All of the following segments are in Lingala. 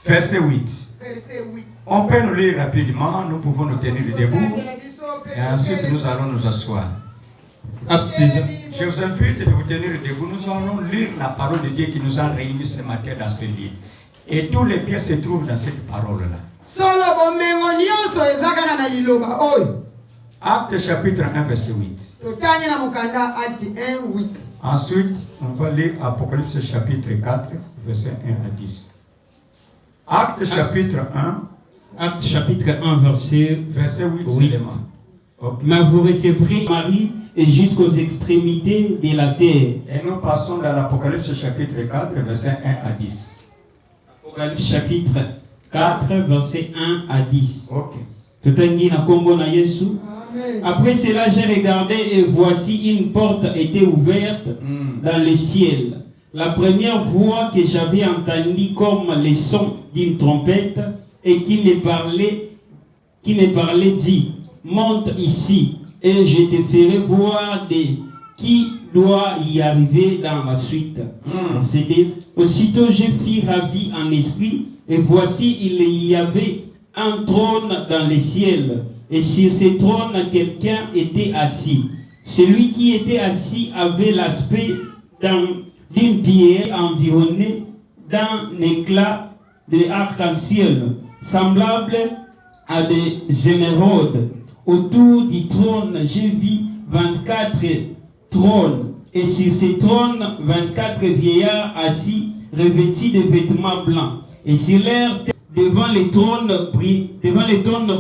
Verset 8. On peut nous lire rapidement, nous pouvons nous tenir debout et ensuite nous allons nous asseoir. Je vous invite de vous tenir debout. Nous allons lire la parole de Dieu qui nous a réunis ce matin dans ce livre. Et tous les biens se trouvent dans cette parole-là. Acte chapitre 1, verset 8. Ensuite, on va lire Apocalypse chapitre 4, verset 1 à 10. Acte chapitre 1. Acte chapitre 1, verset 8 seulement. Okay. Mais vous recevrez Marie et jusqu'aux extrémités de la terre. Et nous passons dans l'Apocalypse chapitre 4, verset 1 à 10. Apocalypse chapitre 4, verset 1 à 10. Ok. Après cela, j'ai regardé et voici une porte était ouverte dans le ciel. La première voix que j'avais entendue comme le son d'une trompette et qui me parlait dit: monte ici et je te ferai voir qui doit y arriver dans la suite. Aussitôt je fus ravi en esprit et voici il y avait un trône dans le ciel et sur ce trône quelqu'un était assis. Celui qui était assis avait l'aspect d'une pierre environnée d'un éclat de arc-en-ciel semblable à des émeraudes. Autour du trône, j'ai vu 24 trônes, et sur ces trônes, 24 vieillards assis, revêtis de vêtements blancs. Et sur leur tête, devant les trônes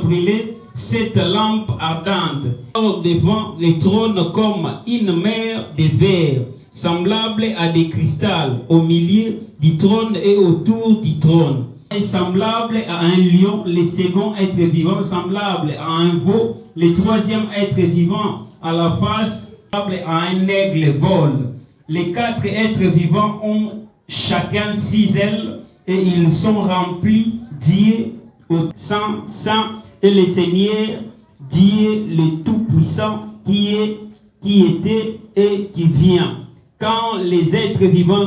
brûlaient 7 lampes ardentes. Devant les trônes, comme une mer de verre, semblable à des cristals, au milieu du trône et autour du trône. Est semblable à un lion, le second être vivant semblable à un veau, le troisième être vivant à la face semblable à un aigle vole. Les 4 êtres vivants ont chacun 6 ailes et ils sont remplis Dieu au Saint et le Seigneur, Dieu le Tout-Puissant qui était et qui vient. Quand les êtres vivants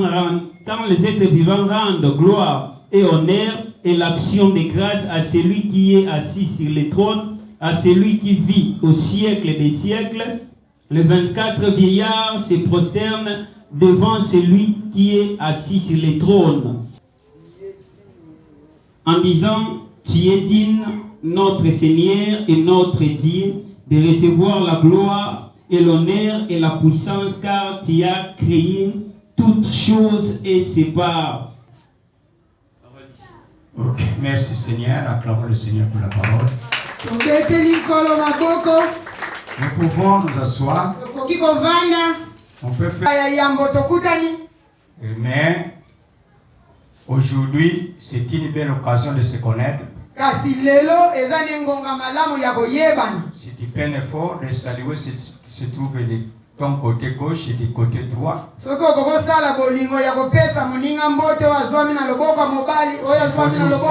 rendent gloire et honneur et l'action de grâce à celui qui est assis sur le trône, à celui qui vit au siècle des siècles, les 24 vieillards se prosternent devant celui qui est assis sur le trône, en disant: tu es digne, notre Seigneur et notre Dieu, de recevoir la gloire et l'honneur et la puissance, car tu as créé toutes choses et c'est par. Ok, merci Seigneur. Acclamons le Seigneur pour la parole. Nous pouvons nous asseoir. On peut faire. Mais aujourd'hui, c'est une belle occasion de se connaître. C'est un peine effort de saluer ce qui se trouve de ton côté gauche et du côté droit. Il faut aussi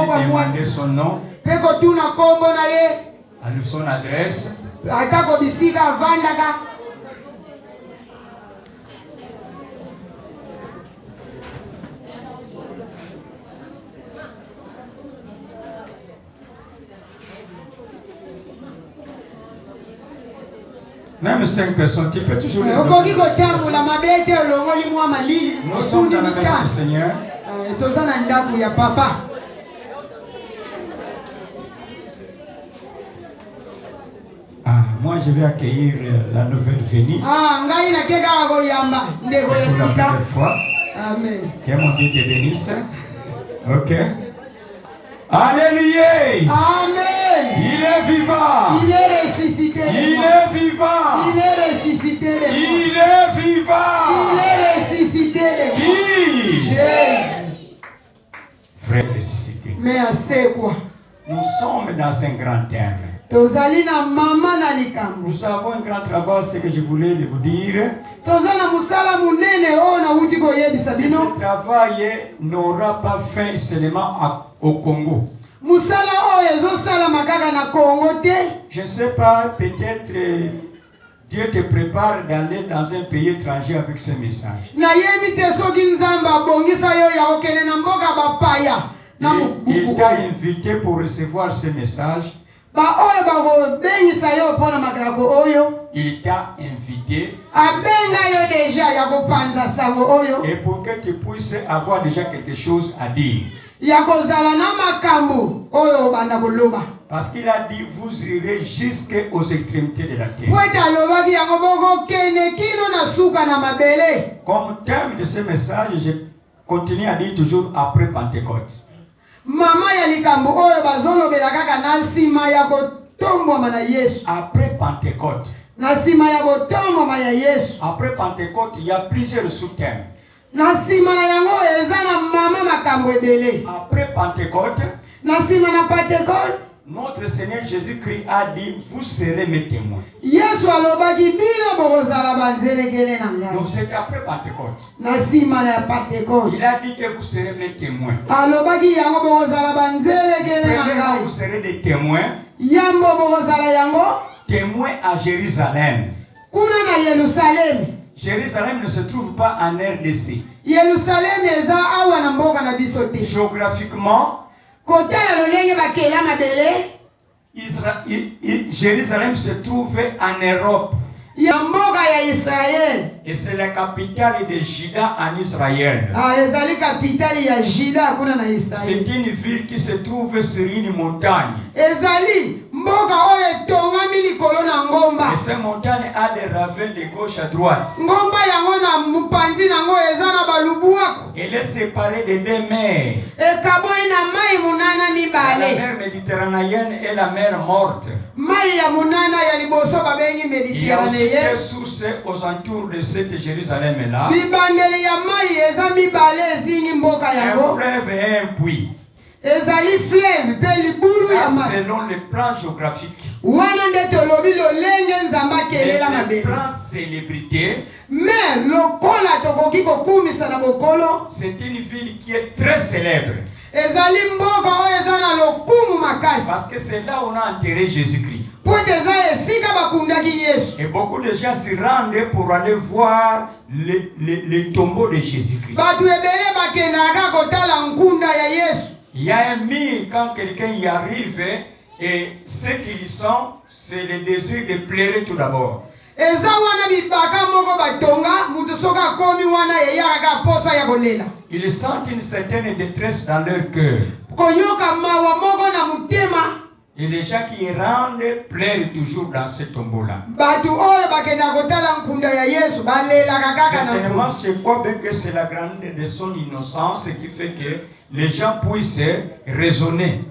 demander son nom, son adresse. Même 5 personnes, tu peux toujours les donner. Nous sommes dans la maison du Seigneur. Moi je vais accueillir la nouvelle venue. C'est pour la première fois. Amen. Que mon Dieu te bénisse. Ok. Alléluia. Amen. Il est vivant. Il est ressuscité. Il est vivant. Il est ressuscité. Il est vivant. Il est ressuscité. Qui? Jésus. Frère ressuscité. Mais c'est quoi? Nous sommes dans un grand thème. Nous avons un grand travail, ce que je voulais vous dire. Ce travail n'aura pas fin seulement au Congo. Je ne sais pas, peut-être Dieu te prépare d'aller dans un pays étranger avec ce message. Il t'a invité pour recevoir ce message. Il t'a invité. Et pour que tu puisses avoir déjà quelque chose à dire. Parce qu'il a dit, vous irez jusqu'aux extrémités de la terre. Comme thème de ce message, je continue à dire toujours après Pentecôte. Après Pentecôte. Après Pentecôte, il y a plusieurs sous-thèmes. Après Pentecôte, notre Seigneur Jésus-Christ a dit, vous serez mes témoins. Donc c'est après Pentecôte. Il a dit que vous serez mes témoins. Premièrement, vous serez des témoins. Témoins à Jérusalem. Jérusalem ne se trouve pas en RDC. Géographiquement, Jérusalem se trouve en Europe. Et c'est la capitale de Juda en Israël. C'est une ville qui se trouve sur une montagne. Et cette montagne a des ravins de gauche à droite. Elle est séparée de deux mers. La mer méditerranéenne et la mer morte. Il y a aussi des sources aux alentours de cette Jérusalem-là. Un fleuve et un puits. Selon les plans géographiques. Les plans célébrités. C'est une ville qui est très célèbre. Parce que c'est là où on a enterré Jésus-Christ. Et beaucoup de gens se rendent pour aller voir les tombeaux de Jésus-Christ. Il y a un mythe quand quelqu'un y arrive et ce qu'ils sont, c'est le désir de pleurer tout d'abord. Ils sentent une certaine détresse dans leur cœur. Et les gens qui rendent pleurent toujours dans ce tombeau-là. Certainement, c'est quoi bien que c'est la grandeur de son innocence qui fait que les gens puissent raisonner.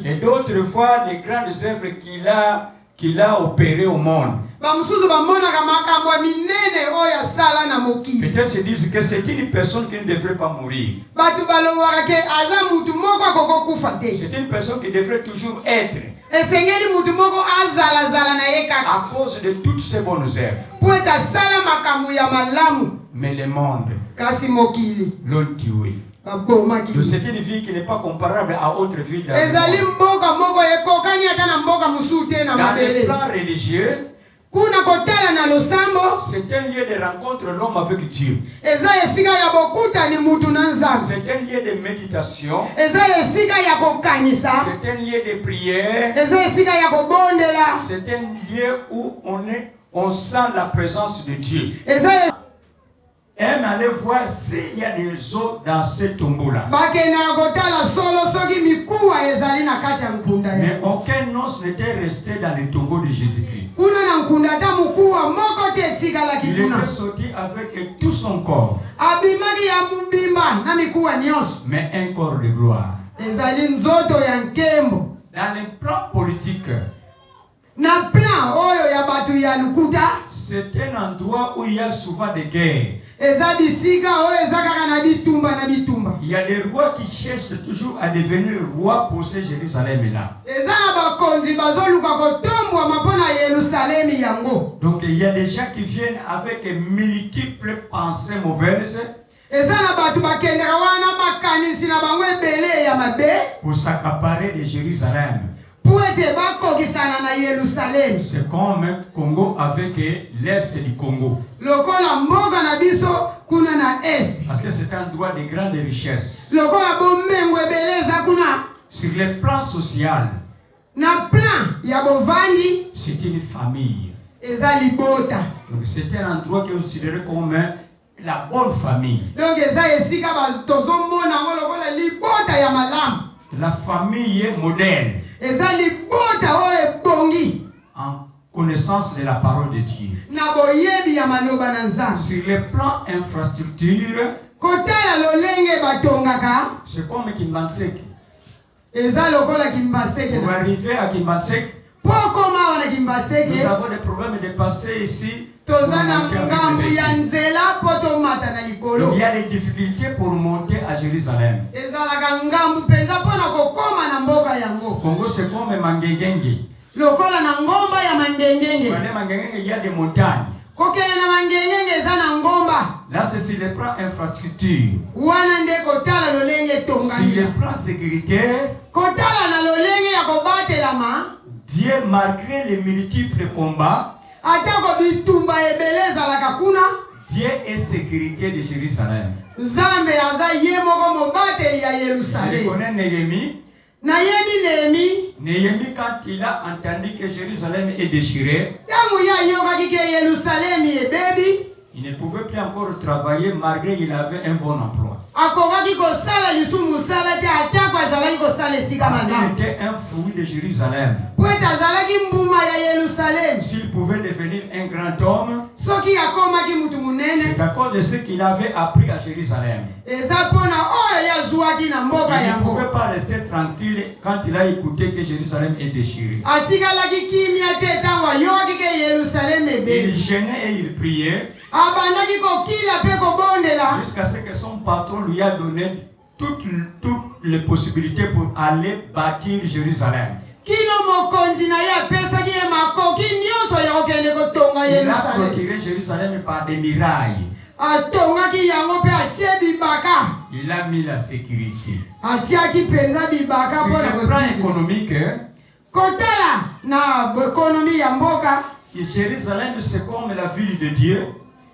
Et d'autres fois, les grandes œuvres qu'il a opérées au monde. Peut-être se disent que c'est une personne qui ne devrait pas mourir. C'est une personne qui devrait toujours être. À cause de toutes ces bonnes œuvres. Mais le monde l'ont tué. Donc c'est une vie qui n'est pas comparable à autre vie. Dans les plans religieux, c'est un lieu de rencontre l'homme avec Dieu. C'est un lieu de méditation. C'est un lieu de prière. C'est un lieu où on sent la présence de Dieu. Aime aller voir s'il y a des eaux dans ce tombeau-là. Mais aucun os n'était resté dans le tombeau de Jésus-Christ. Il était sorti avec tout son corps. Mais un corps de gloire. Dans les plans politiques, c'est un endroit où il y a souvent des guerres. Il y a des rois qui cherchent toujours à devenir rois pour ce Jérusalem-là. Donc il y a des gens qui viennent avec multiples pensées mauvaises pour s'accaparer de Jérusalem. C'est comme Congo avec l'Est du Congo. biso kuna na est. Parce que c'est un endroit de grande richesse. Lokola bomengo ebeleza kuna. Sur le plan social, Na plan ya bovandi c'est une famille. eza libota. Donc c'est un endroit qui est considéré comme la bonne famille. Donc eza esika tozomona ngo lokola libota ya malamu. La famille modèle. Eza libota oyo ebongi. En connaissance de la parole de Dieu. Na boyebi ya maloba na Nzambe. Sur le plan infrastructure, Kotala lolenge batongaka. c'est comme Kimbansek. Eza lokola Kimbaseke. Pour arriver à Kimbansek, Pokoma wana Kimbaseke. nous avons des problèmes de passer ici. Tozana ngambu ya nzela poto mata na likolo. Il y a des difficultés pour monter à Jérusalem. Ezalaka ngambu penza pona kokoma na mboka yango. Congo, c'est comme Mangengenge. Lokola na ngomba ya mangengenge. Il y a des montagnes. Kokele na mangengenge eza na ngomba. Là, c'est sur le plan infrastructure. Wana nde kotala lolenge Sur tongani. le plan sécuritaire, Kotala na lolenge ya kobatelama. Dieu, malgré les multiples combats, Atako bitumba ebeleza la kakuna. Dieu est sécurité de Jérusalem. Nzambe aza ye moko mobateli ya Je Yerusalem. connais Néhémie. Na yebi Néhémie. Néhémie, quand il a entendu que Jérusalem est déchirée, Tangu ya yokaki ke Yerusalem ebebi. il ne pouvait plus encore travailler malgré qu'il avait un bon emploi. Akokaki kosala lisumu sala te atako azalaki kosala esika Parce malamu. qu'il était un fruit de Jérusalem. Po ete azalaki mbuma ya Yerusalem. S'il pouvait devenir un grand homme, Soki akomaki mutu c'est munene. à cause de ce qu'il avait appris à Jérusalem. Eza pona oyo yazwaki na mboka Il ne yango. pouvait pas rester tranquille quand il a écouté que Jérusalem est déchirée. Atikalaki kimia te tango ayokaki ke Yerusalem Il ebebi. gênait et il priait Abandaki kokila pe kobondela. jusqu'à ce que son patron lui a donné toutes les possibilités pour aller bâtir Jérusalem. Kino mokonzi na ye apesaki ye makoki nyonso ya kokende kotonga Il a Yerusalem. clôturé Jérusalem par des murailles. Atongaki yango pe atie bibaka. Il a mis la sécurité. Atiaki penza bibaka Sur mpona le plan kosili. économique, Kotala na ekonomi ya mboka. Jérusalem c'est comme la ville de Dieu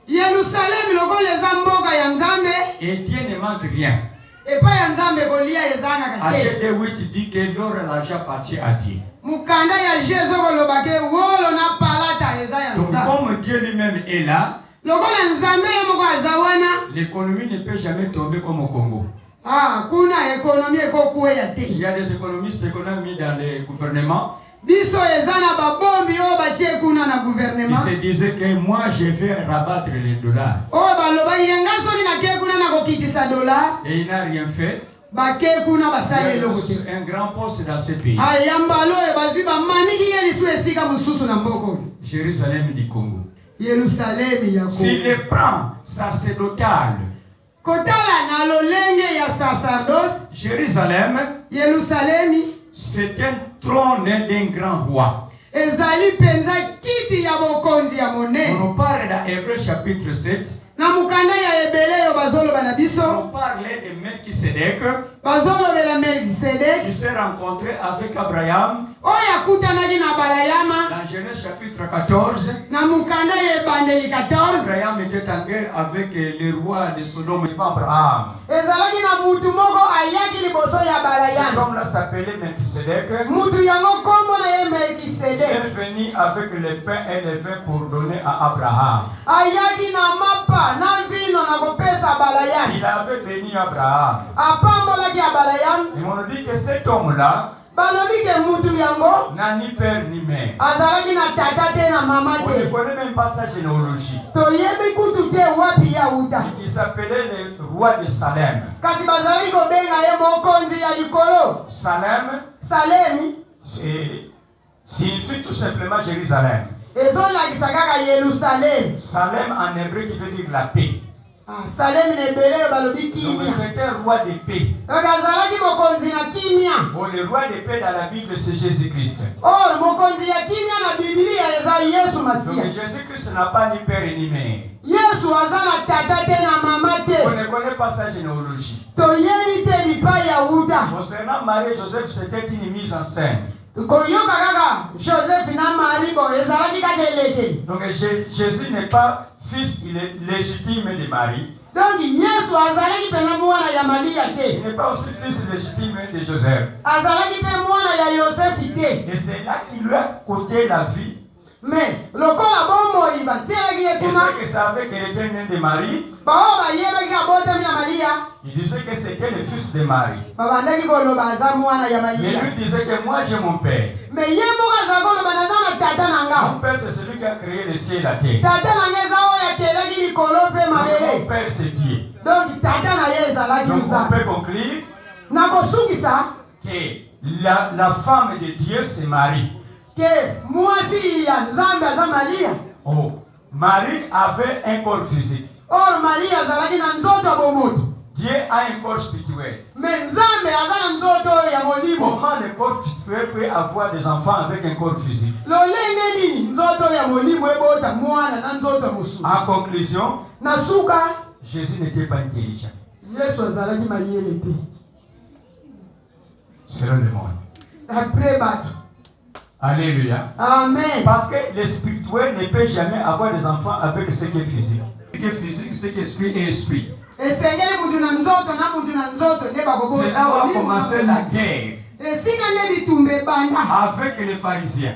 Yerusalem lokola eza mboka ya Nzambe. et Dieu ne manque rien. Epai ya Nzambe kolia ezangaka te. AGD 8 dit que l'or et l'argent appartient à Dieu. Mukanda ya Jesu koloba ke wolo na palata eza ya Donc Nzambe. comme Dieu lui-même est là, Lokola Nzambe ye moko aza wana. l'économie ne peut jamais tomber comme au Congo. Ah, kuna ekonomi ekokweya Il te. y a des économistes économiques dans les gouvernements. Biso eza na babombi oyo batie kuna na Ils gouvernement. se disaient que moi je vais rabattre les dollars. Oyo baloba yenga soki nake kuna na kokitisa dola. Et il n'a rien fait. Bake kuna Il basali a eloko te. un grand poste dans ce pays. Ayambalo oyo bazwi bamaniki ye lisu esika mosusu na mboka oyo. Jérusalem du Congo. Yerusalemi ya S'il Kongo. le prend sacerdotal, Kotala na lolenge ya sacerdoce. Jérusalem, Yerusalemi c'est un trône d'un grand roi. ezali penza kiti ya bokonzi ya On monene. nous parle dans Hébreu chapitre 7. Na mukanda ya ebele oyo bazoloba na biso. On parlait de Melchisedec Bazolobela Melkisedek. qui s'est rencontré avec Abraham Oyo akutanaki na balayama. dans Genèse chapitre 14. Na mukanda ya ebandeli 14. Abraham était en guerre avec le roi de Sodome, Abraham. Ezalaki na mutu moko ayaki liboso ya Cet balayama. homme-là s'appelait Melchisedec. Mutu yango kombo na ye Il Melkisedek. est venu avec le pain et le vin pour donner à Abraham. Ayaki na mapa na vino na kopesa balayama. Il avait béni Abraham. Apambolaki ya balayama. Et on dit que cet homme-là Balobi ke mutu yango n'a ni père ni mère. azalaki na tata te na mama On ne te. connaît même pas sa généalogie. Toyebi kutu te wapi ya uta. Il s'appelait le roi de Salem. Kasi bazalaki kobenga ye mokonzi ya likolo. Salem Salemi signifie tout simplement Jérusalem. ezolakisa kaka Yerusalem. Salem en hébreu qui veut dire la paix. Salem na ebele oyo balobi Donc kimia. c'est un roi de paix. Donc azalaki mokonzi na kimia. Bon, le roi de paix dans la Bible c'est Jésus-Christ. Oh, mokonzi ya kimia na Biblia eza Yesu Donc Masia. Jésus-Christ n'a pas ni père ni mère. Yesu aza na tata te na mama On te. ne connaît pas sa généalogie. Toyebi te lipai ya uta. Concernant Marie et Joseph, c'était une mise en scène. Koyoka kaka Joseph na Marie bo ezalaki kaka eleke. Donc Jésus n'est pas fils il est légitime de Marie. Donc Yesu azalaki pena mwana ya Maria te. Il n'est pas aussi fils légitime de Joseph. Azalaki pe mwana ya Yosef te. Et c'est là qu'il lui a coté la vie. Mais lokola bomoi batielaki ye Et kuna. ceux qui savaient qu'elle était née de Marie, Bao bayebaki abotami ya Maria. il disait que c'était le fils de Marie. Babandaki koloba aza mwana ya Mais Maria. lui disait que moi j'ai mon père. Mais ye moko azalaki koloba naza na tata na nga. Mon père c'est celui qui a créé le ciel et la terre. Tata na nga eza oyo akelaki likolo mpe Donc, mon mabele. père c'est Dieu. Donc tata na ye ezalaki Donc on nzambe. peut conclure Nakosukisa que la femme de Dieu c'est Marie. ke mwasi ya nzambe aza Maria. Oh, Marie avait un corps physique. Or Maria azalaki na nzoto ya bomoto. Dieu a un corps spirituel. Mais nzambe aza na nzoto ya molimo. Comment le corps spirituel peut avoir des enfants avec un corps physique? Lolenge nini nzoto ya molimo ebota mwana na nzoto ya mosusu. En conclusion, Na suka Jésus n'était pas intelligent. Yesu azalaki mayele te. Selon le monde. Après bato. Alléluia. Amen. Parce que le spirituel ne peut jamais avoir des enfants avec ce qui est physique. Ce qui est physique, c'est qu'esprit et esprit. Esengeli mutu na nzoto na mutu na nzoto nde bakobota. C'est là où a commencé la guerre Esika nde bitumba ebanda. avec les pharisiens.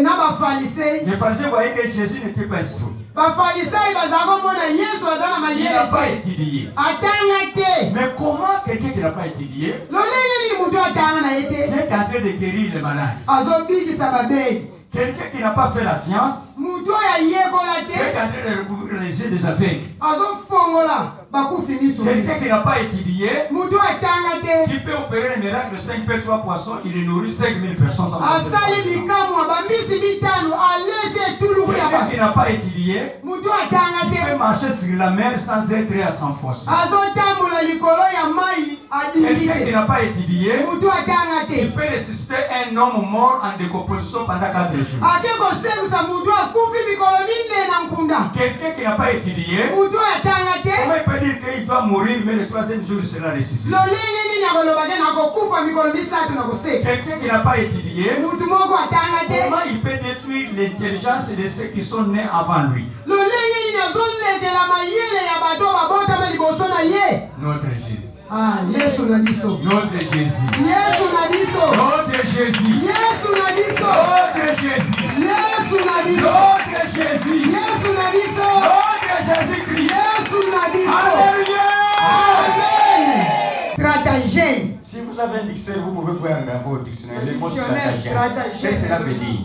Na bafarisei. Les pharisiens voyaient que Jésus n'était pas instruit. Bafarisei bazalaki komona Yesu aza na Il n'a mayele pas te. étudié. Atanga te. Mais comment quelqu'un qui n'a pas étudié, Lolenge nini mutu atanga na ye qui te. est en train de guérir les malades, Azobikisa babeli. quelqu'un qui n'a pas fait la science, Mutu oyo ayekola qui est te. en train de recouvrir les yeux des aveugles, Azofongola bakufi miso. quelqu'un qui n'a pas étudié, Mutu atanga te. qui peut opérer le miracle 5 pains 3 poissons, il nourrit 5000 personnes. Sans Asali bikamwa bambisi bitano alesi etuluku ya quelqu'un bato. qui n'a pas étudié, Mutu atanga il peut te. marcher sur la mer sans être à s'enfoncer. Azotambola likolo ya mai adimbi Quelqu'un qui te. n'a pas étudié, Mutu atanga il te. peut ressusciter un homme mort en décomposition pendant 4 jours. Ake koselusa mutu akufi mikolo minene na nkunda. Quelqu'un qui n'a pas étudié, Mutu atanga comment te. il peut dire qu'il doit mourir, mais le 3e jour il sera ressuscité? Lolenge nini akolobake nakokufa mikolo misatu na koseka. Quelqu'un qui n'a pas étudié, Mutu moko atanga te. comment il peut détruire l'intelligence de ceux qui sont nés avant lui? Lolenge nini azoletela mayele ya bato babotama liboso na ye. Notre Jésus. Ah, Yesu na biso. Notre Jésus. Yesu na biso. Notre Jésus. Yesu na biso. Notre Jésus. Yesu na biso. Notre Jésus. Yesu na biso. Notre Jésus-Christ. Yesu na biso. Alléluia. Amen. Stratagème. Si vous avez un dictionnaire, vous pouvez voir dans votre dictionnaire le mot Dictionnaire, stratagème. Qu'est-ce que cela veut dire?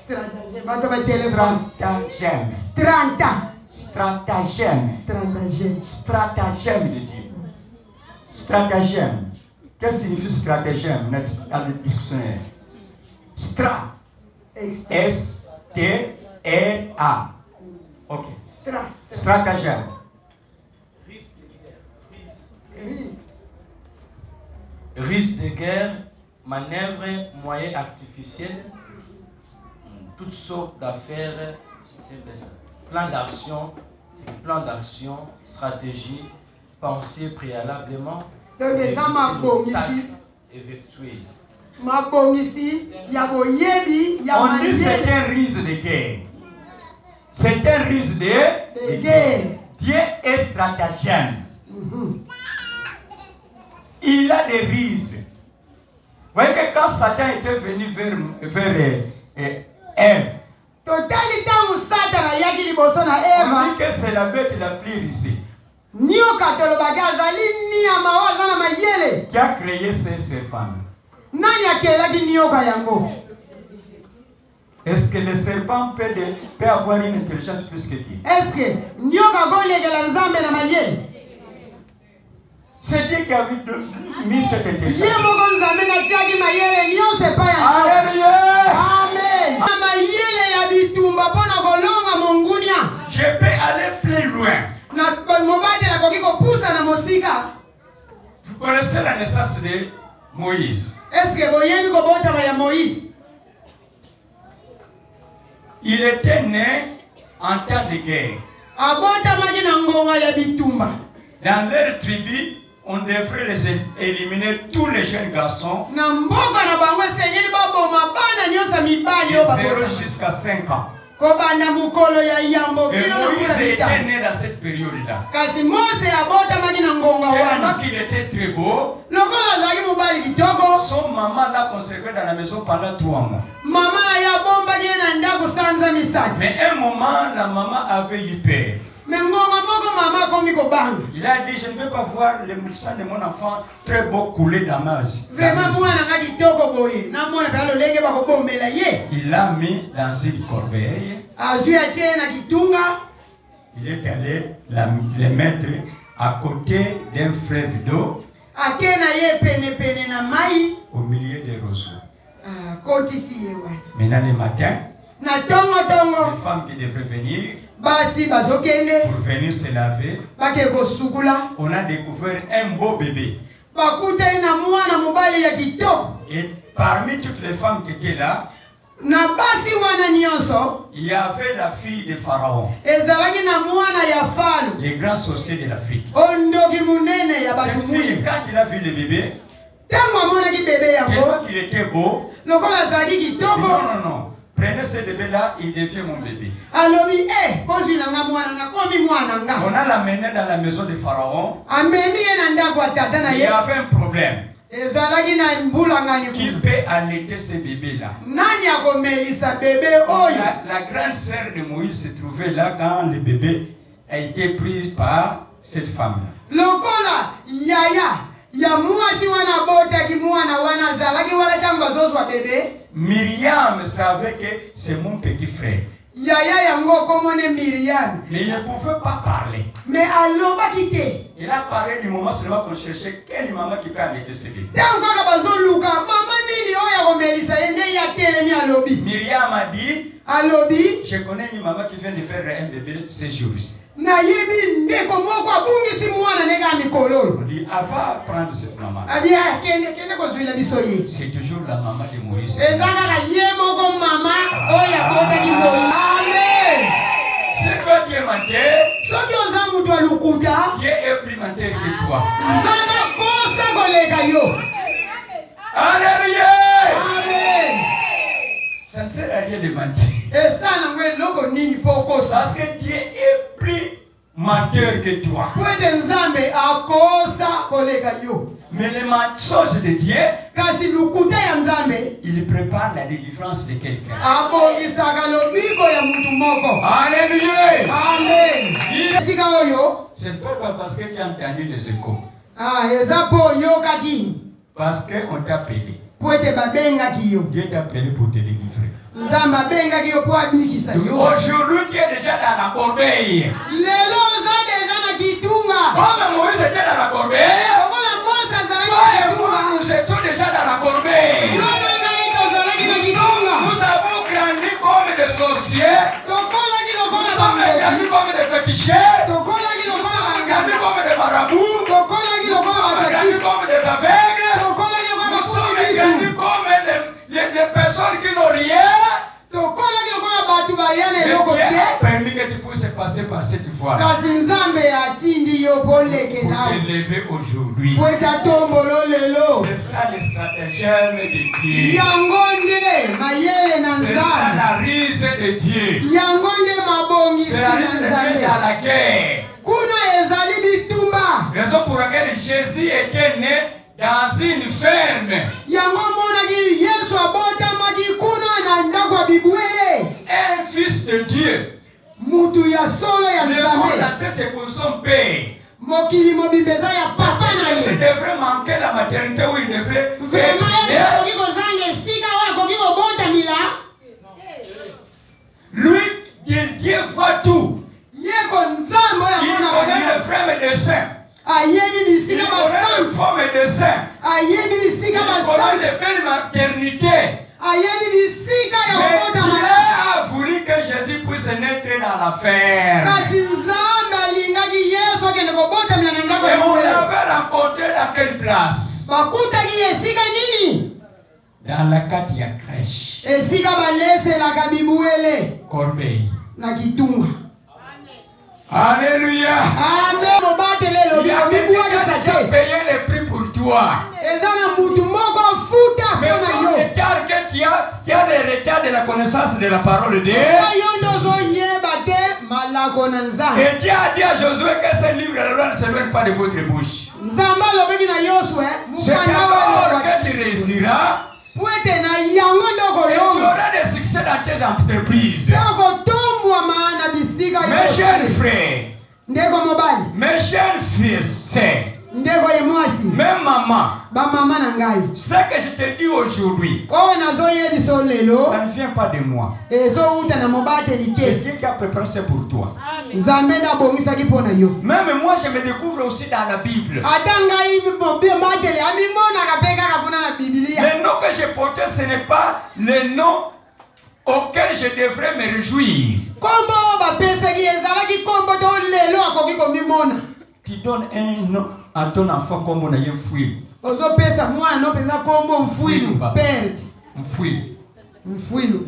Stratagème. Bato ba téléphone. Stratagème. 30 ans. Stratagème. Stratagème. Stratagème de Dieu. Stratagème. Qu'est-ce que signifie stratagème dans le dictionnaire? Stra. S-T-R-A. Ok. Stratagème. Risque de guerre, manœuvre, moyens artificiels, toutes sortes d'affaires, plan d'action, stratégie, penser préalablement, Donc, eza mabongisi. effectueuse. Mabongisi ya boyebi ya On dit c'est mayele. un risque de guerre. C'est un risque de Guerre. Dieu est stratagème. Il a des risques. Vous voyez que quand Satan était venu vers Ève, Totali tangu Satana yaki liboso na on Eva. dit que c'est la bête la plus risquée Nioka tolobaki azali niama oyo aza na mayele. qui a créé ces serpents. Nani akelaki nioka yango? Est-ce que le serpent peut avoir une intelligence plus que Dieu? Est-ce que nioka kolekela nzambe na mayele? C'est Dieu qui a mis cette Ye intelligence. moko nzambe natiaki mayele nyonso epai ya nzambe. Alléluia! Amen. Na mayele ya bitumba mpona kolonga mongunia. Je peux aller plus loin. Na mobali nakoki kopusa na mosika. Vous connaissez la naissance de Moïse. Est-ce que boyebi kobotama ya Moïse? Il était né en temps de guerre. Abotamaki na ngonga ya bitumba. Dans leur tribu, on devrait les éliminer tous les jeunes garçons Na mboka na bango esengeli baboma bana nyonso mibali de oyo 0 babotama. jusqu'à 5 ans. kobanda mukolo ya yambo Et kino Moïse na était né dans cette période-là. kasi Mose abota magina ngonga Tellement wana qu'il était très beau, lokola zaki mobali kitoko son maman l'a conservé dans la maison pendant 3 mois. mama ya bomba na ndako sanza misaki Mais un moment, la maman avait eu peur. me ngonga moko mama komi kobanga Il a dit, je ne veux pas voir le sang de mon enfant très beau couler dans ma vie. vraiment mwana nga kitoko boye namona pe alolenge bakobombela ye Il l'a mis dans une corbeille. azwi atie na kitunga Il est allé le mettre à côté d'un fleuve d'eau ake na ye penepene na mai au milieu des roseaux. kotisi ye wana Maintenant, le matin, na tongo les femmes qui devraient venir basi bazokende pour venir se laver, bake kosukula on a découvert un beau bébé. bakutani na mwana mobali ya kitoko Et parmi toutes les femmes qui étaient là, na basi wana nyonso il y avait la fille de Pharaon, ezalaki na mwana ya falu le grand sorcier de l'Afrique. ondoki munene ya Cette bato fille, mwingi quand il a vu le bébé, ntango amonaki bebe yango tellement qu'il était beau, lokola azalaki il dit, kitoko non, prenez ce bébé-là, il devient mon bébé. alobi kozwilanga mwana nakomi mwana nga On a l'amené dans la maison de Pharaon. amemi ye na ndako ya tata na Il y ye avait un problème. ezalaki na mbulangani Qui peut allaiter ce bébé-là? nani akomelisa bebe oyo La grande sœur de Moïse se trouvait là quand le bébé a été pris par cette femme-là. lokola yaya ya mwasi wana botaki mwana wana azalaki wana ntango azozwa bebe Myriam savait que c'est mon petit frère. yaya yango komone Miriam Mais il ne pouvait pas parler. me alobaki te Il a parlé du moment seulement qu'on cherchait quelle maman qui peut allaiter ce bébé. ntango kaka bazoluka mama nini oyo akomelisa ye nde ye atelemi alobi Myriam a dit, alobi je connais une maman qui vient de faire un bébé ces jours-ci. nayebi ndeko moko abungisi mwana ndenge ya mikololo On dit, va prendre cette maman. abi kende kozwila biso ye C'est toujours la maman de Moïse. eza kaka ye moko mama oyo abotaki boye amen C'est toi qui es menteur, soki oza mutu ya lokuta Dieu est plus menteur que toi. nzambe akosa koleka yo Alléluia! amen Ça ne sert à rien de mentir. esa nango eloko nini po okosa Parce que Dieu est plus menteur que toi. po ete nzambe akosa koleka yo Mais les mensonges de Dieu, kasi lokuta ya nzambe il prépare la délivrance de quelqu'un. abongisaka lobiko ya mutu moko Alléluia! amen esika oyo C'est pas parce que tu as entendu les échos. eza po oyokaki Parce qu'on t'a appelé. po ete babengaki yo Dieu t'a appelé pour te délivrer. nzambe abengaki yo po abikisa yo Aujourd'hui, tu es déjà dans la corbeille. lelo oza deja na kitunga Comme Moïse était dans la corbeille, okola mose azalaki toi na et kitunga moi, nous étions déjà dans la corbeille. nano ngai tozalaki na kitunga Nous avons grandi comme des sorciers. tokolaki lokola Nous avons bamboki grandi comme des féticheurs. tokolaki Nous lokola avons grandi banganga comme des marabouts. tokolaki Nous lokola avons grandi batakisi comme des aveugles. tokolaki lokola Nous sommes bafundi grandi bisu comme des personnes qui n'ont rien. tokolaki lokola bato baya na Mais eloko Dieu a te permis que tu puisses passer par cette voie kasi nzambe atindi yo poleke pour nawe t'élever aujourd'hui. po ete atombolo lelo C'est ça le stratagème de Dieu. yango nde mayele na C'est ça nzambe la rise de Dieu. yango nde mabongisi C'est la na rise de Dieu nzambe dans la guerre. kuna ezali bitumba Raison pour laquelle Jésus était né dans une ferme. yango monaki yesu abotamaki kuna na ndako ya bibwele Un fils de Dieu. mutu ya solo ya Le monde nzambe entier, c'est pour son père. mokili mobimba eza ya papa na Il ye devrait manquer la maternité où il devrait vraimen yesu être. akoki kozanga esika oyo akoki kobotamila Lui, Dieu voit tout. yeko nzambe oyo Il amonaka connaît le frère de saint. ayebi Il bisika connaît le basantu forme de saint. ayebi Il bisika connaît basantu de belles maternités. ayebi bisika ya Mais kobota Dieu malamu a voulu que Jésus puisse naître dans la ferme. kasi nzambe alingaki yesu akende kobotamela na ndako Et ya on bibwele l'avait rencontré dans quelle place? bakutaki esika nini Dans la katia crèche. esika baleselaka bibwele Corbeille. na kitunga Alléluia. amen mobatele Il elobi y a quelqu'un qui a komibwakisa déjà te payé le prix pour toi. eza na mutu moko afuta Mais mpo na ton yo retard que tu as des retards a de la connaissance de la parole de Dieu. Et Dieu a dit à Josué que ce livre de la loi ne s'éloigne pas de votre bouche. C'est alors que tu réussiras. Et tu auras des succès dans tes entreprises. Mes jeunes frères, mes jeunes fils, même maman, ce que je te dis aujourd'hui, ça ne vient pas de moi. C'est Dieu qui a préparé ça pour toi. Même moi, je me découvre aussi dans la Bible. Le nom que j'ai porté, ce n'est pas le nom auquel je devrais me réjouir. Tu donnes un nom à ton enfant comme on a un fouille.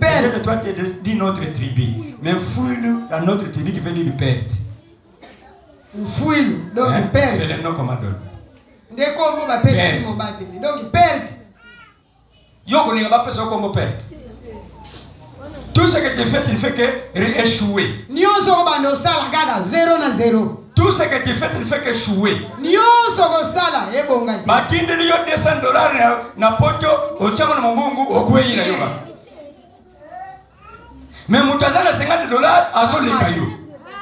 Peut-être toi tu es d'une autre tribu. Mais fouille dans notre tribu qui veut dire perte. C'est le nom qu'on m'a donné. Tout ce que tu fais, tu ne fais que échouer. Tout ce que tu fais, tu ne fais que échouer. Mais mutazana $50 azo les cailloux.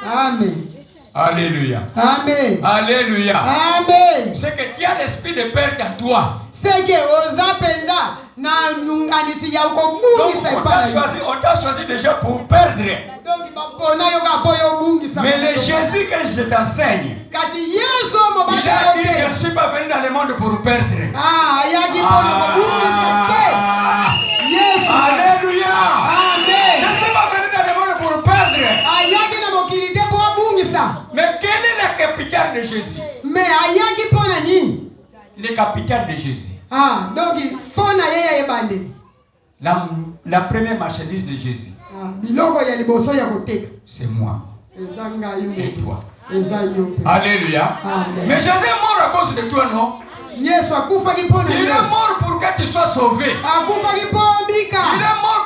Amen. Alléluia. Amen. Alléluia. Amen. C'est que tu as l'esprit de perte en toi. C'est que oza penza na nyunganisi ya ukobungisa ipana. On t'a choisi déjà pour perdre. Mais le Jésus que je t'enseigne, il a dit je ne suis pas venu dans le monde pour perdre. Alléluia. Amen. Je ne suis pas venu dans le monde pour perdre. Mais quelle est la capitale de Jésus? Le capital de Jésus. La première marchandise de Jésus. C'est moi. Et toi. Alléluia. Amen. Mais Jésus est mort à cause de toi, non? Il est mort pour que tu sois sauvé. Il est mort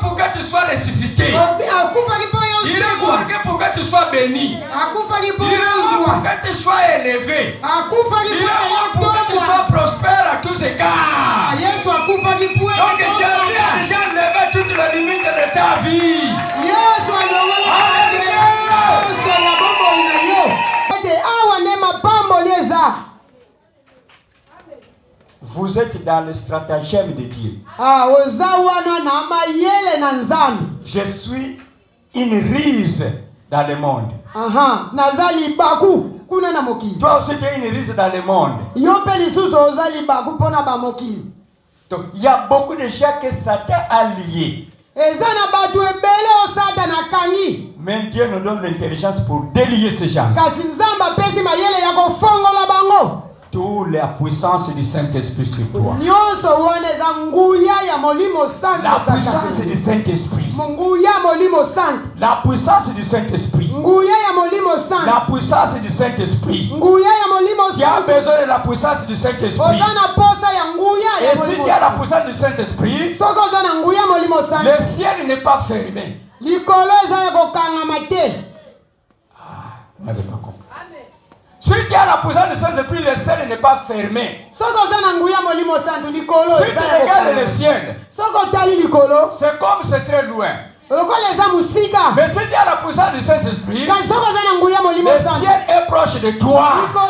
pour que tu sois ressuscité. Il est mort pour que tu sois béni. Il est mort pour que tu sois élevé. Il est mort pour que tu sois prospère à tous égards. Donc Jésus a déjà levé toutes les limites de ta vie. Vous êtes dans le stratagème de Dieu. Je suis une ruse dans le monde. Toi aussi tu es une ruse dans le monde. Donc il y a beaucoup de gens que Satan a liés. Mais Dieu nous donne l'intelligence pour délier ces gens. Toute la puissance du Saint-Esprit sur toi. La puissance du Saint-Esprit. La puissance du Saint-Esprit. La puissance du Saint-Esprit. Tu as besoin de la puissance du Saint-Esprit. Et si tu as la puissance du Saint-Esprit, le ciel n'est pas fermé. Vous n'avez pas compris. Si tu as la puissance du Saint-Esprit, le ciel n'est pas fermé. Si tu regardes le ciel, c'est comme c'est très loin. Mais si tu as la puissance du Saint-Esprit, le ciel est proche de toi. Le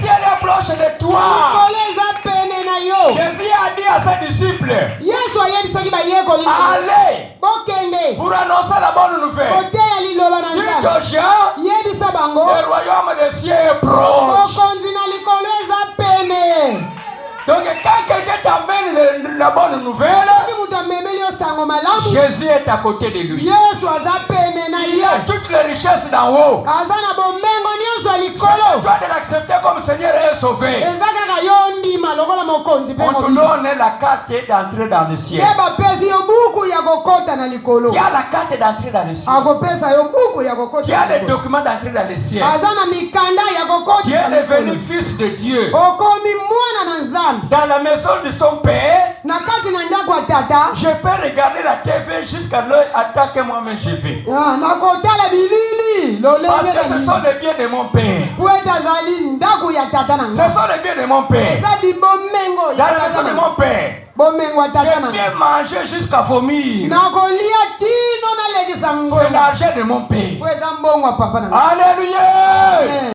ciel est proche de toi. Jésus a dit à ses disciples, allez pour annoncer la bonne nouvelle. Dites aux gens, le royaume des cieux est proche. Donc quand quelqu'un t'amène la bonne nouvelle, Jésus est à côté de lui. Yesu aza pene na Il ye. a toutes les richesses d'en haut. Aza na bomengo nyonso ya C'est likolo. toi de l'accepter comme Seigneur et Sauveur. Eza kaka yo ndima lokola mokonzi pe On te mobili. donne la carte d'entrée dans le ciel. Ye bapesi yo buku ya kokota na likolo. Tu as la carte d'entrée dans le ciel. Akopesa yo buku ya Tu kokota as na les likolo. documents d'entrée dans le ciel. Aza na mikanda ya kokota Tu es na devenu likolo. fils de Dieu. Okomi mwana na nzambe. Dans la maison de son père, Na kati na ndako ya tata. je peux regarder la TV jusqu'à l'heure attends que moi-même je vais. Na kotala bilili. Parce Lolenge que ce sont les biens de mon père. Kweta zali ndako ya tata na Ce sont les biens de mon père. Eza di bomengo Dans ya la maison tata de na mon père, bomengo ya tata na j'ai bien mangé jusqu'à vomir. na kolia tino na legisa C'est ngoma l'argent de mon père. kweza mbongo ya papa na Alléluia.